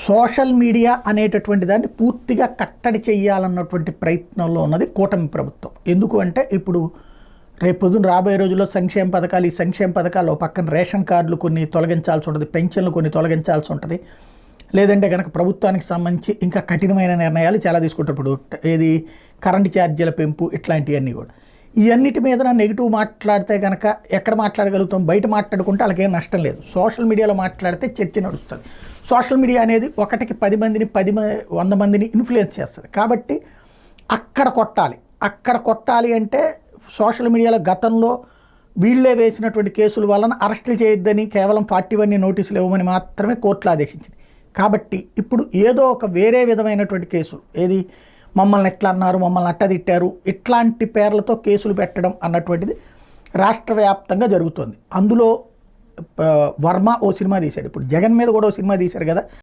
Social media అనేటటువంటి దాన్ని పూర్తిగా కట్టడి చేయాలన్నటువంటి ప్రయత్నంలో ఉన్నది కూటమి ప్రభుత్వం. ఎందుకు అంటే ఇప్పుడు రేపొద్దున రాబోయే రోజుల్లో సంక్షేమ పథకాలు, ఈ సంక్షేమ పథకాలు పక్కన రేషన్ కార్డులు కొన్ని తొలగించాల్సి ఉంటుంది, పెన్షన్లు కొన్ని తొలగించాల్సి ఉంటుంది. లేదంటే కనుక ప్రభుత్వానికి సంబంధించి ఇంకా కఠినమైన నిర్ణయాలు చాలా తీసుకుంటారు. ఇప్పుడు ఏది కరెంటు ఛార్జీల పెంపు ఇట్లాంటివన్నీ కూడా. ఇవన్నిటి మీద నెగిటివ్ మాట్లాడితే కనుక ఎక్కడ మాట్లాడగలుగుతాం? బయట మాట్లాడుకుంటే వాళ్ళకేం నష్టం లేదు. సోషల్ మీడియాలో మాట్లాడితే చర్చ నడుస్తుంది. సోషల్ మీడియా అనేది ఒకటికి 10 మందిని 100 మందిని ఇన్ఫ్లుయెన్స్ చేస్తుంది. కాబట్టి అక్కడ కొట్టాలి అంటే సోషల్ మీడియాలో గతంలో వీళ్ళే వేసినటువంటి కేసుల వలన అరెస్టులు చేయొద్దని కేవలం 41 నోటీసులు ఇవ్వమని మాత్రమే కోర్టులు ఆదేశించింది. కాబట్టి ఇప్పుడు ఏదో ఒక వేరే విధమైనటువంటి కేసులు, ఏది మమ్మల్ని ఎట్లా అన్నారు, మమ్మల్ని అట్ట తిట్టారు, ఇట్లాంటి పేర్లతో కేసులు పెట్టడం అన్నటువంటిది రాష్ట్ర వ్యాప్తంగా జరుగుతుంది. అందులో వర్మ ఓ సినిమా తీశాడు, ఇప్పుడు జగన్ మీద కూడా ఓ సినిమా తీశారు కదా.